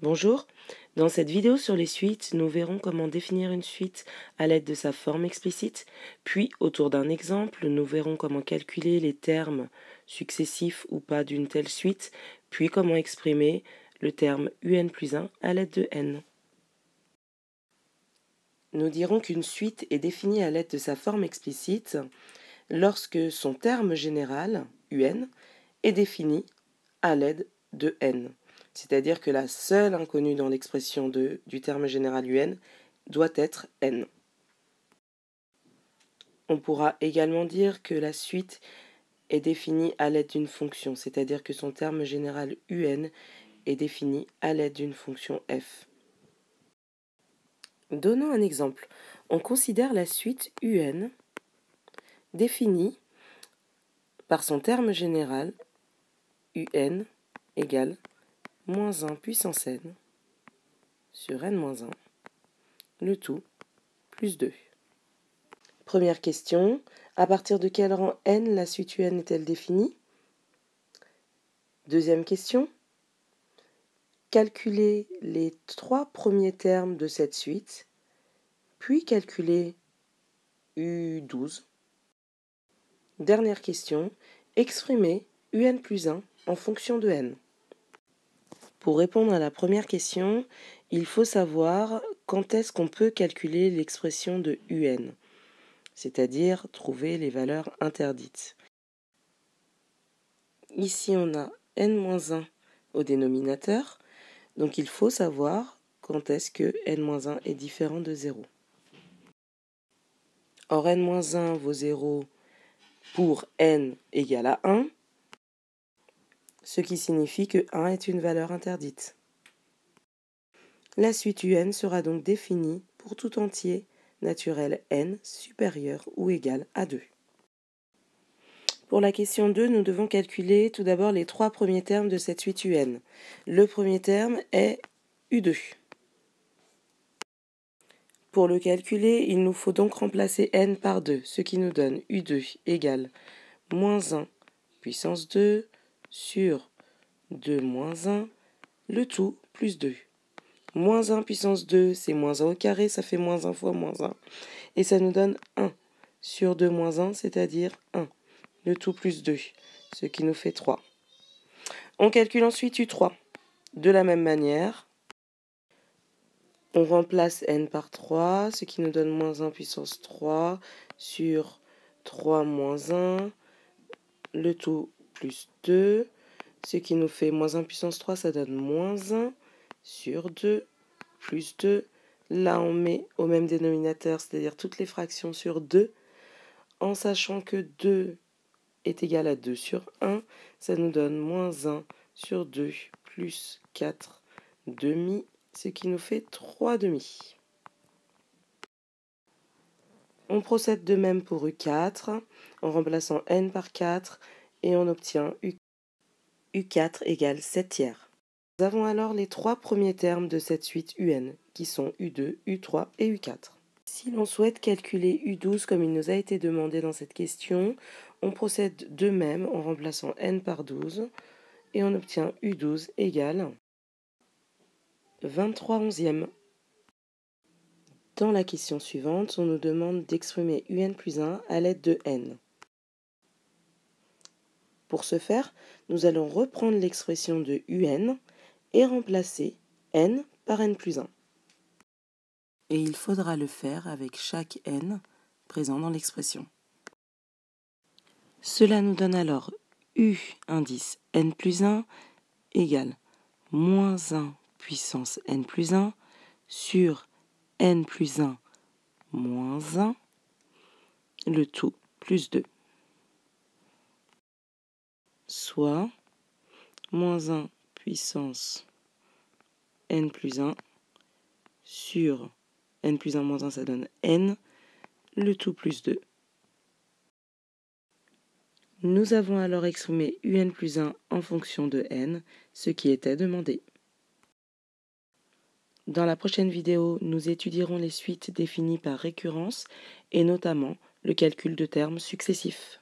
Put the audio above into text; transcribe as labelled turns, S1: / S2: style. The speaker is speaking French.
S1: Bonjour, dans cette vidéo sur les suites, nous verrons comment définir une suite à l'aide de sa forme explicite, puis autour d'un exemple, nous verrons comment calculer les termes successifs ou pas d'une telle suite, puis comment exprimer le terme un plus 1 à l'aide de n. Nous dirons qu'une suite est définie à l'aide de sa forme explicite lorsque son terme général, un, est défini à l'aide de n. C'est-à-dire que la seule inconnue dans l'expression du terme général un doit être n. On pourra également dire que la suite est définie à l'aide d'une fonction, c'est-à-dire que son terme général un est défini à l'aide d'une fonction f. Donnons un exemple. On considère la suite un définie par son terme général un égale moins 1 puissance n sur n-1, le tout plus 2. Première question, à partir de quel rang n la suite un est-elle définie? Deuxième question, calculez les 3 premiers termes de cette suite, puis calculez U12. Dernière question, exprimez un plus 1 en fonction de n. Pour répondre à la première question, il faut savoir quand est-ce qu'on peut calculer l'expression de un, c'est-à-dire trouver les valeurs interdites. Ici, on a n-1 au dénominateur, donc il faut savoir quand est-ce que n-1 est différent de 0. Or, n-1 vaut 0 pour n égale à 1, ce qui signifie que 1 est une valeur interdite. La suite un sera donc définie pour tout entier naturel n supérieur ou égal à 2. Pour la question 2, nous devons calculer tout d'abord les 3 premiers termes de cette suite un. Le premier terme est U2. Pour le calculer, il nous faut donc remplacer n par 2, ce qui nous donne U2 égale moins 1 puissance 2 sur 2 moins 1, le tout plus 2. Moins 1 puissance 2, c'est moins 1 au carré, ça fait moins 1 fois moins 1. Et ça nous donne 1 sur 2 moins 1, c'est-à-dire 1. Le tout plus 2, ce qui nous fait 3. On calcule ensuite U3. De la même manière, on remplace n par 3, ce qui nous donne moins 1 puissance 3 sur 3 moins 1, le tout plus 2, ce qui nous fait moins 1 puissance 3, ça donne moins 1 sur 2 plus 2. Là, on met au même dénominateur, c'est-à-dire toutes les fractions sur 2, en sachant que 2 est égal à 2 sur 1, ça nous donne moins 1 sur 2 plus 4 demi, ce qui nous fait 3 demi. On procède de même pour U4, en remplaçant n par 4, et on obtient U4 égale 7 tiers. Nous avons alors les 3 premiers termes de cette suite un, qui sont U2, U3 et U4. Si l'on souhaite calculer U12 comme il nous a été demandé dans cette question, on procède de même en remplaçant n par 12 et on obtient U12 égale 23 onzièmes. Dans la question suivante, on nous demande d'exprimer un plus 1 à l'aide de n. Pour ce faire, nous allons reprendre l'expression de un et remplacer n par n plus 1. Et il faudra le faire avec chaque n présent dans l'expression. Cela nous donne alors U indice n plus 1 égale moins 1 puissance n plus 1 sur n plus 1 moins 1, le tout plus 2. Soit moins 1 puissance n plus 1 sur n plus 1 moins 1, ça donne n, le tout plus 2. Nous avons alors exprimé un plus 1 en fonction de n, ce qui était demandé. Dans la prochaine vidéo, nous étudierons les suites définies par récurrence et notamment le calcul de termes successifs.